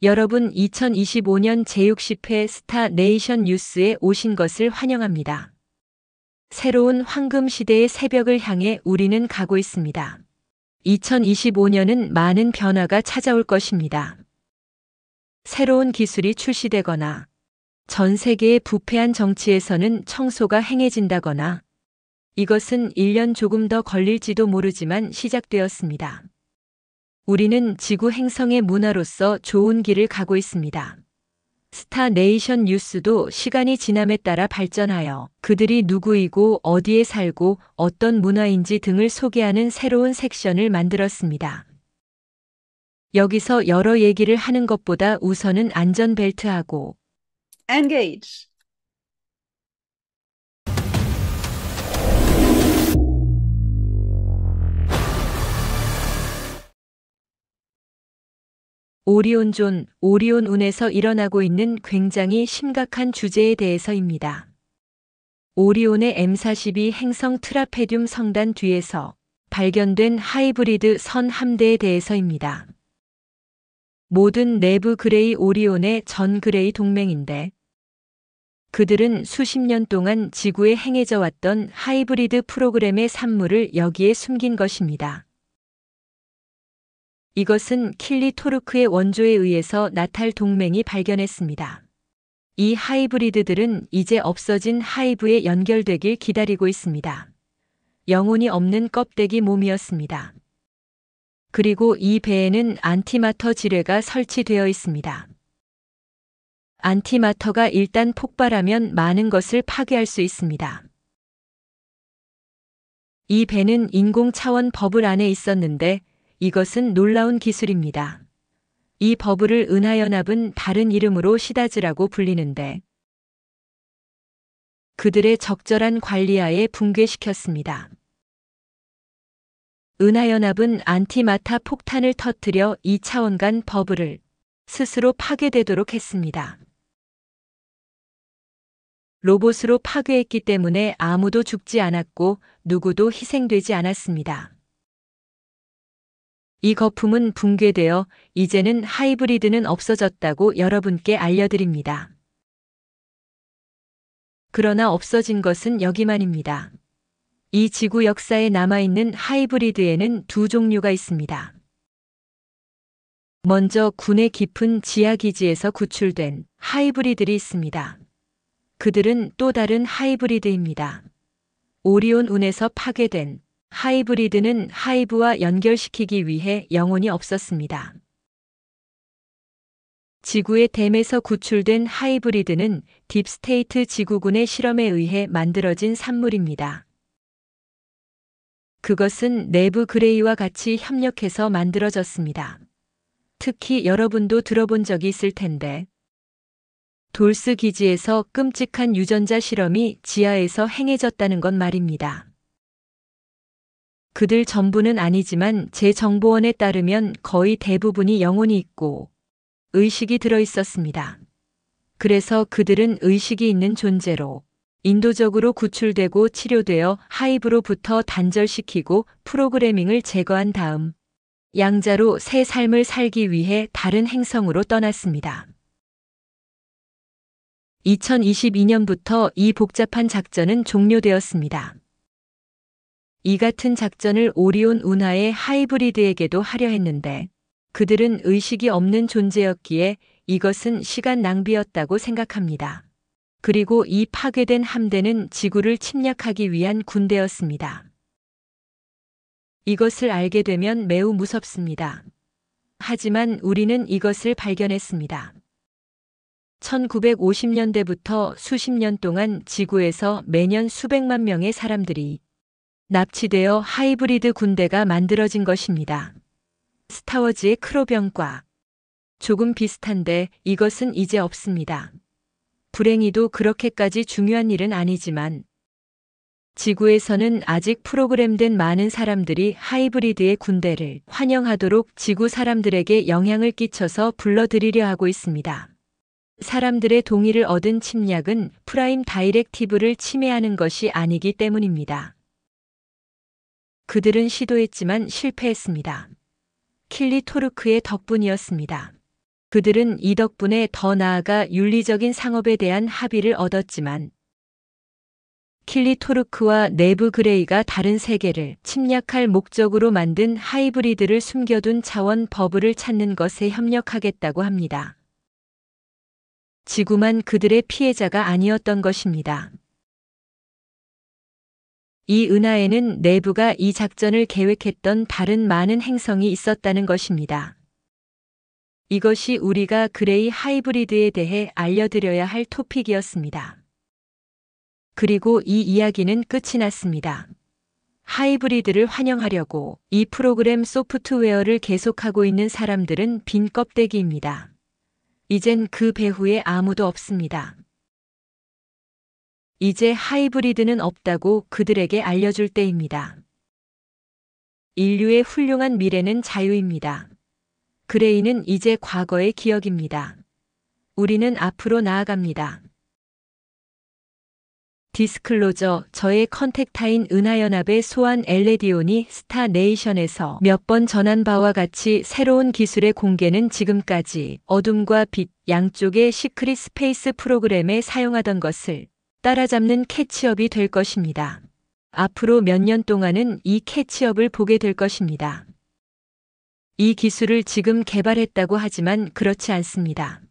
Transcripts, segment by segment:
여러분 2025년 제60회 스타 네이션 뉴스에 오신 것을 환영합니다. 새로운 황금 시대의 새벽을 향해 우리는 가고 있습니다. 2025년은 많은 변화가 찾아올 것입니다. 새로운 기술이 출시되거나 전 세계의 부패한 정치에서는 청소가 행해진다거나 이것은 1년 조금 더 걸릴지도 모르지만 시작되었습니다. 우리는 지구 행성의 문화로서 좋은 길을 가고 있습니다. 스타 네이션 뉴스도 시간이 지남에 따라 발전하여 그들이 누구이고 어디에 살고 어떤 문화인지 등을 소개하는 새로운 섹션을 만들었습니다. 여기서 여러 얘기를 하는 것보다 우선은 안전벨트하고 Engage. 오리온존, 오리온운에서 일어나고 있는 굉장히 심각한 주제에 대해서입니다. 오리온의 M42 행성 트라페듐 성단 뒤에서 발견된 하이브리드 선 함대에 대해서입니다. 모든 내부 그레이 오리온의 전 그레이 동맹인데 그들은 수십 년 동안 지구에 행해져 왔던 하이브리드 프로그램의 산물을 여기에 숨긴 것입니다. 이것은 킬리 토르크의 원조에 의해서 나탈 동맹이 발견했습니다. 이 하이브리드들은 이제 없어진 하이브에 연결되길 기다리고 있습니다. 영혼이 없는 껍데기 몸이었습니다. 그리고 이 배에는 안티마터 지뢰가 설치되어 있습니다. 안티마터가 일단 폭발하면 많은 것을 파괴할 수 있습니다. 이 배는 인공 차원 버블 안에 있었는데 이것은 놀라운 기술입니다. 이 버블을 은하연합은 다른 이름으로 시다즈라고 불리는데 그들의 적절한 관리하에 붕괴시켰습니다. 은하연합은 안티마타 폭탄을 터뜨려 2차원간 버블을 스스로 파괴되도록 했습니다. 로봇으로 파괴했기 때문에 아무도 죽지 않았고 누구도 희생되지 않았습니다. 이 거품은 붕괴되어 이제는 하이브리드는 없어졌다고 여러분께 알려드립니다. 그러나 없어진 것은 여기만입니다. 이 지구 역사에 남아있는 하이브리드에는 두 종류가 있습니다. 먼저 군의 깊은 지하기지에서 구출된 하이브리드들이 있습니다. 그들은 또 다른 하이브리드입니다. 오리온 운에서 파괴된 하이브리드는 하이브와 연결시키기 위해 영혼이 없었습니다. 지구의 댐에서 구출된 하이브리드는 딥스테이트 지구군의 실험에 의해 만들어진 산물입니다. 그것은 내부 그레이와 같이 협력해서 만들어졌습니다. 특히 여러분도 들어본 적이 있을 텐데 돌스 기지에서 끔찍한 유전자 실험이 지하에서 행해졌다는 건 말입니다. 그들 전부는 아니지만 제 정보원에 따르면 거의 대부분이 영혼이 있고 의식이 들어 있었습니다. 그래서 그들은 의식이 있는 존재로 인도적으로 구출되고 치료되어 하이브로부터 단절시키고 프로그래밍을 제거한 다음 양자로 새 삶을 살기 위해 다른 행성으로 떠났습니다. 2022년부터 이 복잡한 작전은 종료되었습니다. 이 같은 작전을 오리온 운하의 하이브리드에게도 하려 했는데 그들은 의식이 없는 존재였기에 이것은 시간 낭비였다고 생각합니다. 그리고 이 파괴된 함대는 지구를 침략하기 위한 군대였습니다. 이것을 알게 되면 매우 무섭습니다. 하지만 우리는 이것을 발견했습니다. 1950년대부터 수십 년 동안 지구에서 매년 수백만 명의 사람들이 납치되어 하이브리드 군대가 만들어진 것입니다. 스타워즈의 크로병과 조금 비슷한데 이것은 이제 없습니다. 불행히도 그렇게까지 중요한 일은 아니지만 지구에서는 아직 프로그램된 많은 사람들이 하이브리드의 군대를 환영하도록 지구 사람들에게 영향을 끼쳐서 불러들이려 하고 있습니다. 사람들의 동의를 얻은 침략은 프라임 다이렉티브를 침해하는 것이 아니기 때문입니다. 그들은 시도했지만 실패했습니다. 킬리 토르크의 덕분이었습니다. 그들은 이 덕분에 더 나아가 윤리적인 상업에 대한 합의를 얻었지만 킬리토르크와 내부 그레이가 다른 세계를 침략할 목적으로 만든 하이브리드를 숨겨둔 차원 버블을 찾는 것에 협력하겠다고 합니다. 지구만 그들의 피해자가 아니었던 것입니다. 이 은하에는 내부가 이 작전을 계획했던 다른 많은 행성이 있었다는 것입니다. 이것이 우리가 그레이 하이브리드에 대해 알려드려야 할 토픽이었습니다. 그리고 이 이야기는 끝이 났습니다. 하이브리드를 환영하려고 이 프로그램 소프트웨어를 계속하고 있는 사람들은 빈 껍데기입니다. 이젠 그 배후에 아무도 없습니다. 이제 하이브리드는 없다고 그들에게 알려줄 때입니다. 인류의 훌륭한 미래는 자유입니다. 그레이는 이제 과거의 기억입니다. 우리는 앞으로 나아갑니다. 디스클로저, 저의 컨택타인 은하연합의 소환 엘레디온이 스타네이션에서 몇 번 전한 바와 같이 새로운 기술의 공개는 지금까지 어둠과 빛 양쪽의 시크릿 스페이스 프로그램에 사용하던 것을 따라잡는 캐치업이 될 것입니다. 앞으로 몇 년 동안은 이 캐치업을 보게 될 것입니다. 이 기술을 지금 개발했다고 하지만 그렇지 않습니다.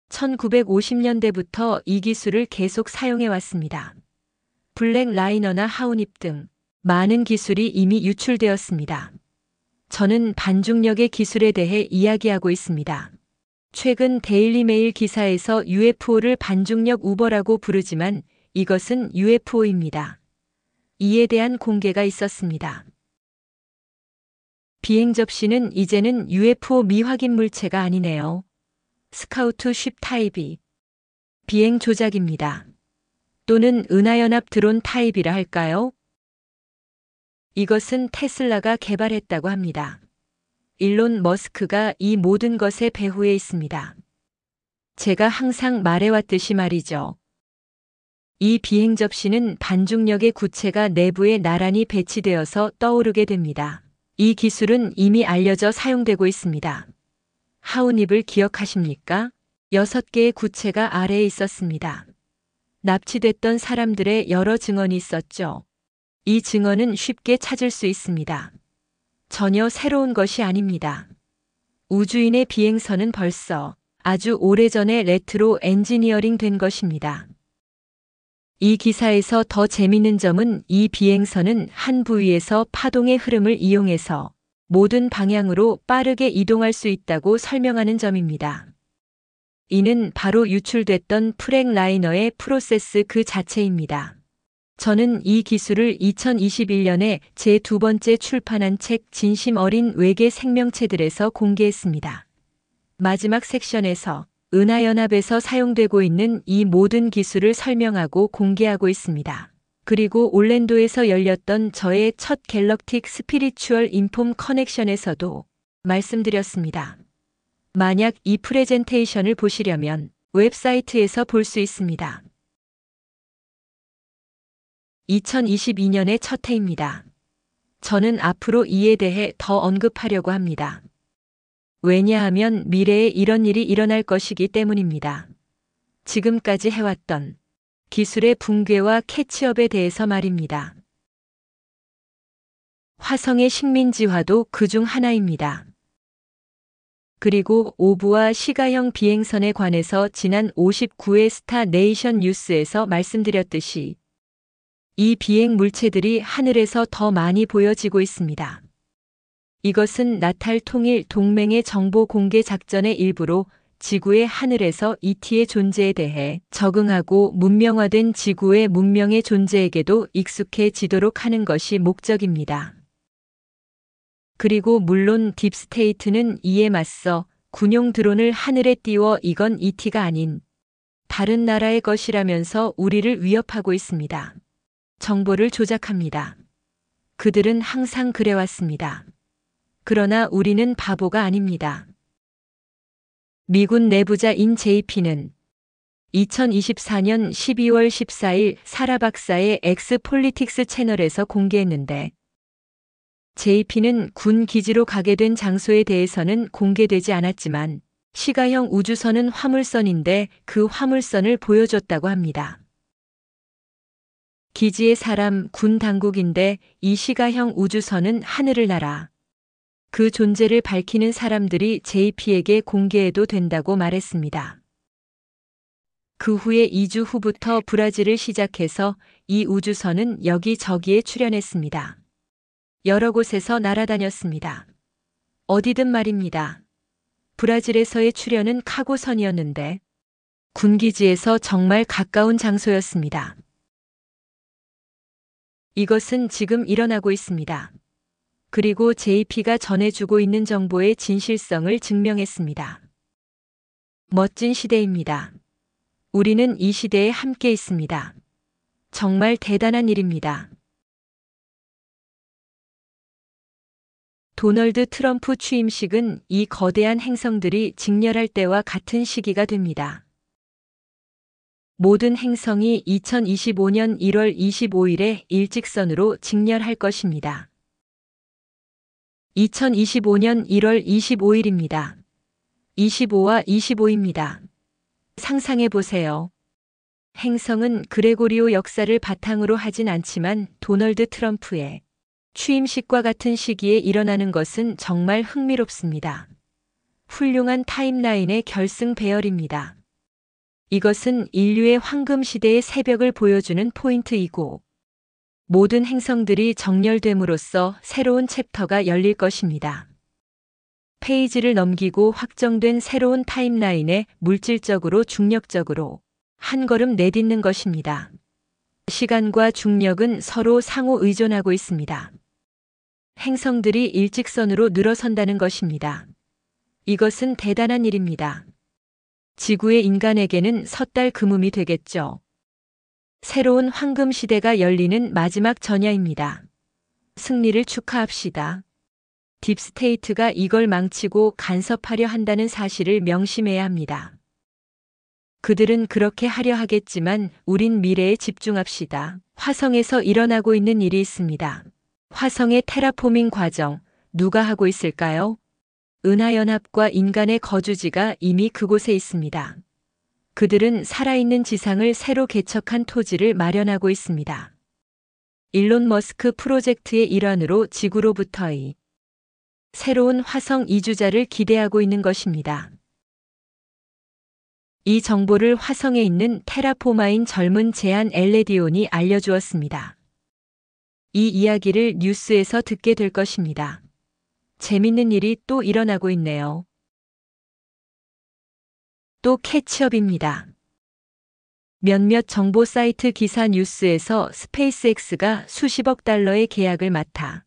1950년대부터 이 기술을 계속 사용해 왔습니다. 블랙 라이너나 하우닙 등 많은 기술이 이미 유출되었습니다. 저는 반중력의 기술에 대해 이야기하고 있습니다. 최근 데일리메일 기사에서 UFO를 반중력 우버라고 부르지만 이것은 UFO입니다. 이에 대한 공개가 있었습니다. 비행 접시는 이제는 UFO 미확인 물체가 아니네요. 스카우트 쉽 타입이 비행 조작입니다. 또는 은하연합 드론 타입이라 할까요? 이것은 테슬라가 개발했다고 합니다. 일론 머스크가 이 모든 것의 배후에 있습니다. 제가 항상 말해왔듯이 말이죠. 이 비행 접시는 반중력의 구체가 내부에 나란히 배치되어서 떠오르게 됩니다. 이 기술은 이미 알려져 사용되고 있습니다. 하우닙을 기억하십니까? 6개의 구체가 아래에 있었습니다. 납치됐던 사람들의 여러 증언이 있었죠. 이 증언은 쉽게 찾을 수 있습니다. 전혀 새로운 것이 아닙니다. 우주인의 비행선은 벌써 아주 오래전에 레트로 엔지니어링 된 것입니다. 이 기사에서 더 재미있는 점은 이 비행선은 한 부위에서 파동의 흐름을 이용해서 모든 방향으로 빠르게 이동할 수 있다고 설명하는 점입니다. 이는 바로 유출됐던 프랙 라이너의 프로세스 그 자체입니다. 저는 이 기술을 2021년에 제 2번째 출판한 책 진심 어린 외계 생명체들에서 공개했습니다. 마지막 섹션에서 은하연합에서 사용되고 있는 이 모든 기술을 설명하고 공개하고 있습니다. 그리고 올랜도에서 열렸던 저의 첫 갤럭틱 스피리추얼 인폼 커넥션에서도 말씀드렸습니다. 만약 이 프레젠테이션을 보시려면 웹사이트에서 볼 수 있습니다. 2022년의 첫 해입니다. 저는 앞으로 이에 대해 더 언급하려고 합니다. 왜냐하면 미래에 이런 일이 일어날 것이기 때문입니다. 지금까지 해왔던 기술의 붕괴와 캐치업에 대해서 말입니다. 화성의 식민지화도 그중 하나입니다. 그리고 오브와 시가형 비행선에 관해서 지난 59회 스타네이션 뉴스에서 말씀드렸듯이 이 비행 물체들이 하늘에서 더 많이 보여지고 있습니다. 이것은 나탈 통일 동맹의 정보 공개 작전의 일부로 지구의 하늘에서 ET의 존재에 대해 적응하고 문명화된 지구의 문명의 존재에게도 익숙해지도록 하는 것이 목적입니다. 그리고 물론 딥스테이트는 이에 맞서 군용 드론을 하늘에 띄워 이건 ET가 아닌 다른 나라의 것이라면서 우리를 위협하고 있습니다. 정보를 조작합니다. 그들은 항상 그래왔습니다. 그러나 우리는 바보가 아닙니다. 미군 내부자인 JP는 2024년 12월 14일 사라 박사의 엑스폴리틱스 채널에서 공개했는데 JP는 군 기지로 가게 된 장소에 대해서는 공개되지 않았지만 시가형 우주선은 화물선인데 그 화물선을 보여줬다고 합니다. 기지의 사람, 군 당국인데 이 시가형 우주선은 하늘을 날아. 그 존재를 밝히는 사람들이 JP에게 공개해도 된다고 말했습니다. 그 후에 2주 후부터 브라질을 시작해서 이 우주선은 여기저기에 출연했습니다. 여러 곳에서 날아다녔습니다. 어디든 말입니다. 브라질에서의 출연은 카고선이었는데 군기지에서 정말 가까운 장소였습니다. 이것은 지금 일어나고 있습니다. 그리고 JP가 전해주고 있는 정보의 진실성을 증명했습니다. 멋진 시대입니다. 우리는 이 시대에 함께 있습니다. 정말 대단한 일입니다. 도널드 트럼프 취임식은 이 거대한 행성들이 직렬할 때와 같은 시기가 됩니다. 모든 행성이 2025년 1월 25일에 일직선으로 직렬할 것입니다. 2025년 1월 25일입니다. 25와 25입니다. 상상해 보세요. 행성은 그레고리오 역사를 바탕으로 하진 않지만 도널드 트럼프의 취임식과 같은 시기에 일어나는 것은 정말 흥미롭습니다. 훌륭한 타임라인의 결승 배열입니다. 이것은 인류의 황금 시대의 새벽을 보여주는 포인트이고 모든 행성들이 정렬됨으로써 새로운 챕터가 열릴 것입니다. 페이지를 넘기고 확정된 새로운 타임라인에 물질적으로 중력적으로 한 걸음 내딛는 것입니다. 시간과 중력은 서로 상호 의존하고 있습니다. 행성들이 일직선으로 늘어선다는 것입니다. 이것은 대단한 일입니다. 지구의 인간에게는 섣달 금음이 되겠죠. 새로운 황금 시대가 열리는 마지막 전야입니다. 승리를 축하합시다. 딥스테이트가 이걸 망치고 간섭하려 한다는 사실을 명심해야 합니다. 그들은 그렇게 하려 하겠지만 우린 미래에 집중합시다. 화성에서 일어나고 있는 일이 있습니다. 화성의 테라포밍 과정, 누가 하고 있을까요? 은하연합과 인간의 거주지가 이미 그곳에 있습니다. 그들은 살아있는 지상을 새로 개척한 토지를 마련하고 있습니다. 일론 머스크 프로젝트의 일환으로 지구로부터의 새로운 화성 이주자를 기대하고 있는 것입니다. 이 정보를 화성에 있는 테라포마인 젊은 제안 엘레디온이 알려주었습니다. 이 이야기를 뉴스에서 듣게 될 것입니다. 재밌는 일이 또 일어나고 있네요. 또 캐치업입니다. 몇몇 정보 사이트 기사 뉴스에서 스페이스X가 수십억 달러의 계약을 맡아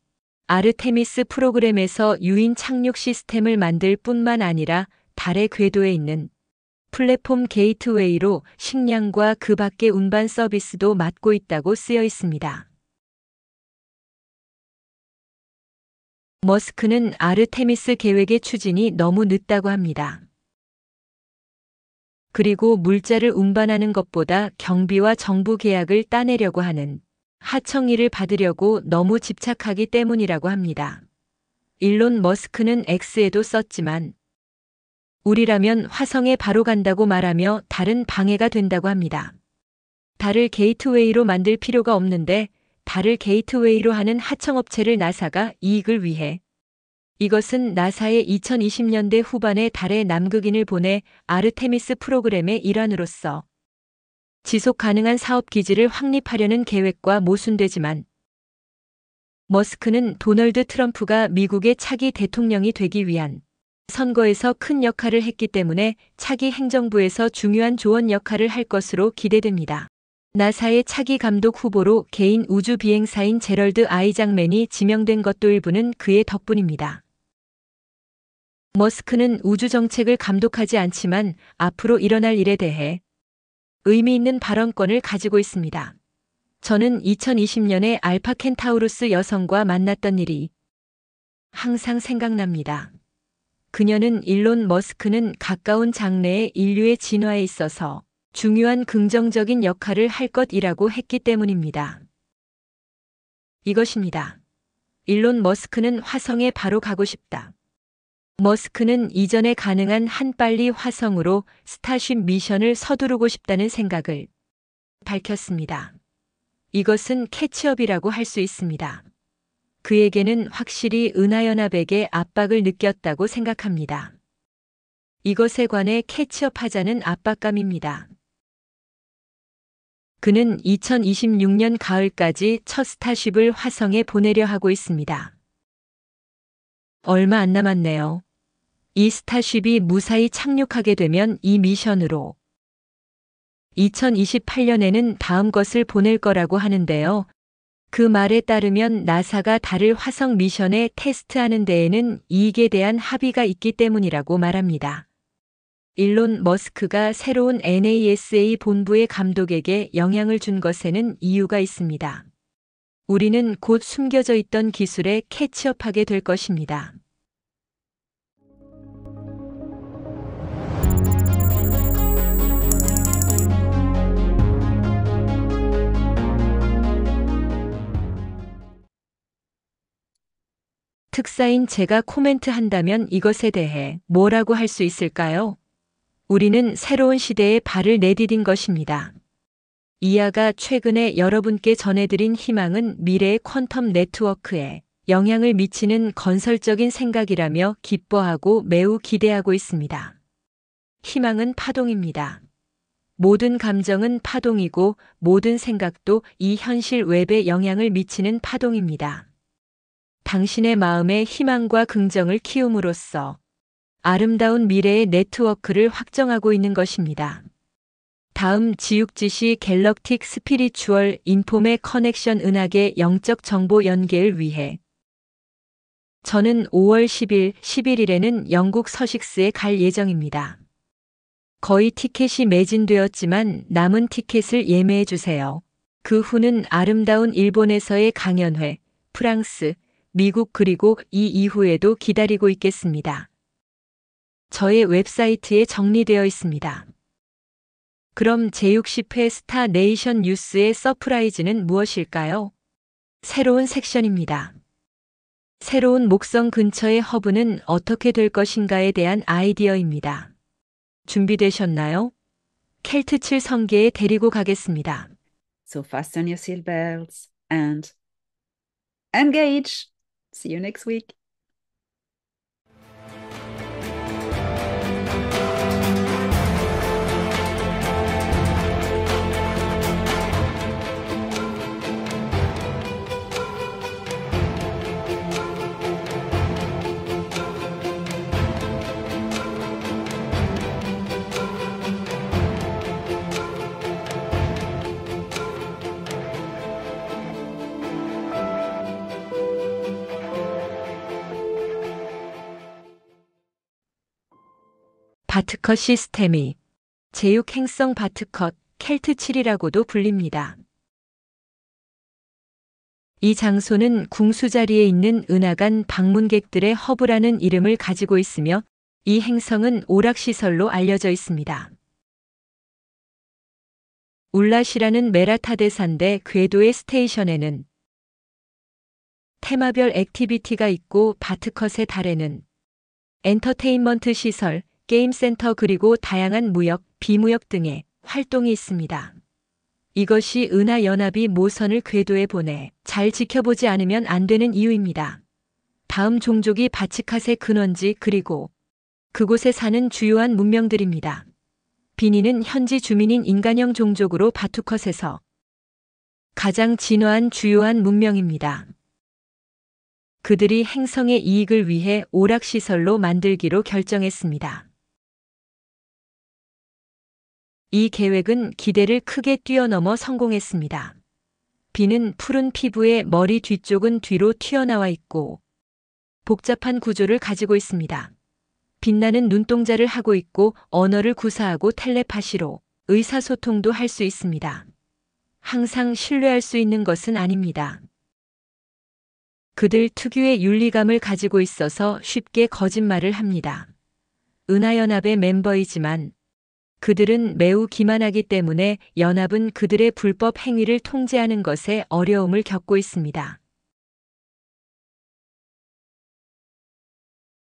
아르테미스 프로그램에서 유인 착륙 시스템을 만들 뿐만 아니라 달의 궤도에 있는 플랫폼 게이트웨이로 식량과 그 밖의 운반 서비스도 맡고 있다고 쓰여 있습니다. 머스크는 아르테미스 계획의 추진이 너무 늦다고 합니다. 그리고 물자를 운반하는 것보다 경비와 정부 계약을 따내려고 하는 하청일을 받으려고 너무 집착하기 때문이라고 합니다. 일론 머스크는 X에도 썼지만 우리라면 화성에 바로 간다고 말하며 달은 방해가 된다고 합니다. 달을 게이트웨이로 만들 필요가 없는데 달을 게이트웨이로 하는 하청업체를 나사가 이익을 위해 이것은 나사의 2020년대 후반에 달에 남극인을 보내 아르테미스 프로그램의 일환으로서 지속 가능한 사업 기지를 확립하려는 계획과 모순되지만 머스크는 도널드 트럼프가 미국의 차기 대통령이 되기 위한 선거에서 큰 역할을 했기 때문에 차기 행정부에서 중요한 조언 역할을 할 것으로 기대됩니다. 나사의 차기 감독 후보로 개인 우주 비행사인 제럴드 아이작맨이 지명된 것도 일부는 그의 덕분입니다. 머스크는 우주 정책을 감독하지 않지만 앞으로 일어날 일에 대해 의미 있는 발언권을 가지고 있습니다. 저는 2020년에 알파 켄타우루스 여성과 만났던 일이 항상 생각납니다. 그녀는 일론 머스크는 가까운 장래의 인류의 진화에 있어서 중요한 긍정적인 역할을 할 것이라고 했기 때문입니다. 이것입니다. 일론 머스크는 화성에 바로 가고 싶다. 머스크는 이전에 가능한 한빨리 화성으로 스타쉽 미션을 서두르고 싶다는 생각을 밝혔습니다. 이것은 캐치업이라고 할 수 있습니다. 그에게는 확실히 은하연합에게 압박을 느꼈다고 생각합니다. 이것에 관해 캐치업하자는 압박감입니다. 그는 2026년 가을까지 첫 스타쉽을 화성에 보내려 하고 있습니다. 얼마 안 남았네요. 이 스타쉽이 무사히 착륙하게 되면 이 미션으로 2028년에는 다음 것을 보낼 거라고 하는데요. 그 말에 따르면 나사가 달을 화성 미션에 테스트하는 데에는 이익에 대한 합의가 있기 때문이라고 말합니다. 일론 머스크가 새로운 NASA 본부의 감독에게 영향을 준 것에는 이유가 있습니다. 우리는 곧 숨겨져 있던 기술에 캐치업하게 될 것입니다. 특사인 제가 코멘트 한다면 이것에 대해 뭐라고 할 수 있을까요? 우리는 새로운 시대에 발을 내디딘 것입니다. 이하가 최근에 여러분께 전해드린 희망은 미래의 퀀텀 네트워크에 영향을 미치는 건설적인 생각이라며 기뻐하고 매우 기대하고 있습니다. 희망은 파동입니다. 모든 감정은 파동이고 모든 생각도 이 현실 웹에 영향을 미치는 파동입니다. 당신의 마음에 희망과 긍정을 키움으로써 아름다운 미래의 네트워크를 확정하고 있는 것입니다. 다음 지육지시 갤럭틱 스피리추얼 인폼의 커넥션 은하계 영적 정보 연계를 위해 저는 5월 10일, 11일에는 영국 서식스에 갈 예정입니다. 거의 티켓이 매진되었지만 남은 티켓을 예매해 주세요. 그 후는 아름다운 일본에서의 강연회, 프랑스, 미국 그리고 이 이후에도 기다리고 있겠습니다. 저의 웹사이트에 정리되어 있습니다. 그럼 제60회 스타 네이션 뉴스의 서프라이즈는 무엇일까요? 새로운 섹션입니다. 새로운 목성 근처의 허브는 어떻게 될 것인가에 대한 아이디어입니다. 준비되셨나요? 켈트7 성계에 데리고 가겠습니다. So fasten your seatbelts and engage. See you next week. 바트컷 시스템이 제육 행성 바트컷 켈트7이라고도 불립니다. 이 장소는 궁수자리에 있는 은하간 방문객들의 허브라는 이름을 가지고 있으며 이 행성은 오락시설로 알려져 있습니다. 울랏이라는 메라타데산대 궤도의 스테이션에는 테마별 액티비티가 있고 바트컷의 달에는 엔터테인먼트 시설, 게임 센터 그리고 다양한 무역, 비무역 등의 활동이 있습니다. 이것이 은하연합이 모선을 궤도에 보내 잘 지켜보지 않으면 안 되는 이유입니다. 다음 종족이 바치캇의 근원지 그리고 그곳에 사는 주요한 문명들입니다. 비니는 현지 주민인 인간형 종족으로 바투컷에서 가장 진화한 주요한 문명입니다. 그들이 행성의 이익을 위해 오락시설로 만들기로 결정했습니다. 이 계획은 기대를 크게 뛰어넘어 성공했습니다. 비는 푸른 피부에 머리 뒤쪽은 뒤로 튀어나와 있고 복잡한 구조를 가지고 있습니다. 빛나는 눈동자를 하고 있고 언어를 구사하고 텔레파시로 의사소통도 할 수 있습니다. 항상 신뢰할 수 있는 것은 아닙니다. 그들 특유의 윤리감을 가지고 있어서 쉽게 거짓말을 합니다. 은하연합의 멤버이지만 그들은 매우 기만하기 때문에 연합은 그들의 불법 행위를 통제하는 것에 어려움을 겪고 있습니다.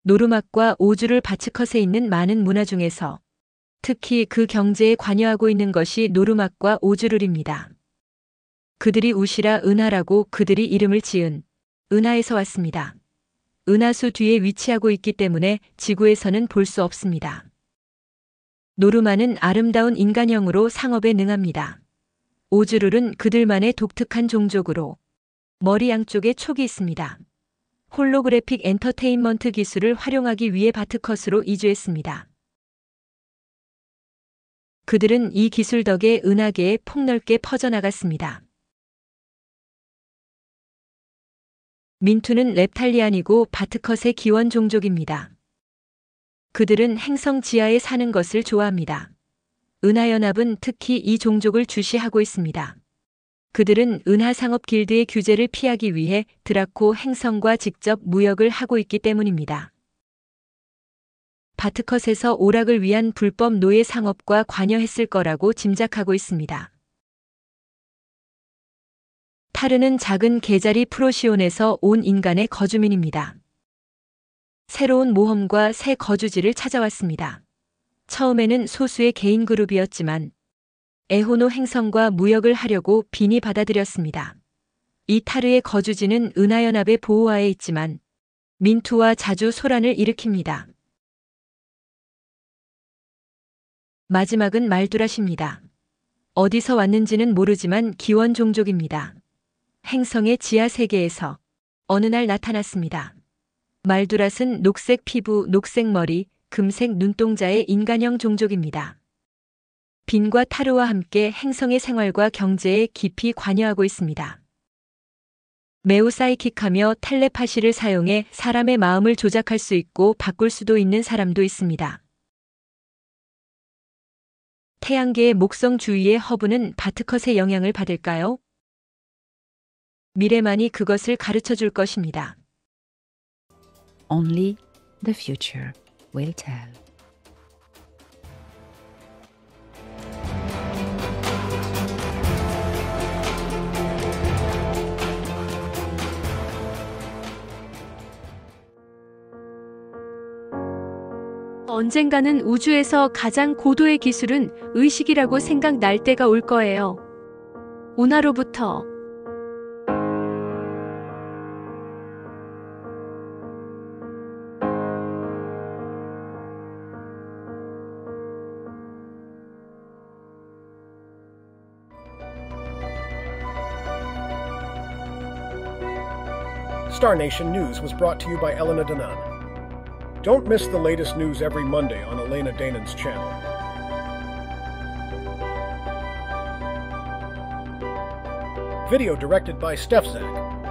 노르막과 오주를 바츠컷에 있는 많은 문화 중에서 특히 그 경제에 관여하고 있는 것이 노르막과 오주를입니다. 그들이 우시라 은하라고 그들이 이름을 지은 은하에서 왔습니다. 은하수 뒤에 위치하고 있기 때문에 지구에서는 볼 수 없습니다. 노르마는 아름다운 인간형으로 상업에 능합니다. 오즈룰은 그들만의 독특한 종족으로 머리 양쪽에 촉이 있습니다. 홀로그래픽 엔터테인먼트 기술을 활용하기 위해 바트컷으로 이주했습니다. 그들은 이 기술 덕에 은하계에 폭넓게 퍼져나갔습니다. 민투는 렙탈리안이고 바트컷의 기원 종족입니다. 그들은 행성 지하에 사는 것을 좋아합니다. 은하연합은 특히 이 종족을 주시하고 있습니다. 그들은 은하상업 길드의 규제를 피하기 위해 드라코 행성과 직접 무역을 하고 있기 때문입니다. 바트컷에서 오락을 위한 불법 노예 상업과 관여했을 거라고 짐작하고 있습니다. 타르는 작은 개자리 프로시온에서 온 인간의 거주민입니다. 새로운 모험과 새 거주지를 찾아왔습니다. 처음에는 소수의 개인 그룹이었지만 에호노 행성과 무역을 하려고 빈이 받아들였습니다. 이 타르의 거주지는 은하연합의 보호하에 있지만 민투와 자주 소란을 일으킵니다. 마지막은 말두라십니다. 어디서 왔는지는 모르지만 기원 종족입니다. 행성의 지하 세계에서 어느 날 나타났습니다. 말두랏은 녹색 피부, 녹색 머리, 금색 눈동자의 인간형 종족입니다. 빈과 타르와 함께 행성의 생활과 경제에 깊이 관여하고 있습니다. 매우 사이킥하며 텔레파시를 사용해 사람의 마음을 조작할 수 있고 바꿀 수도 있는 사람도 있습니다. 태양계의 목성 주위의 허브는 바트컷의 영향을 받을까요? 미래만이 그것을 가르쳐 줄 것입니다. Only the future will tell. 언젠가는 우주에서 가장 고도의 기술은 의식이라고 생각날 때가 올 거예요. 오나로부터 Star Nation News was brought to you by Elena Danan. Don't miss the latest news every Monday on Elena Danan's channel. Video directed by Stefzak.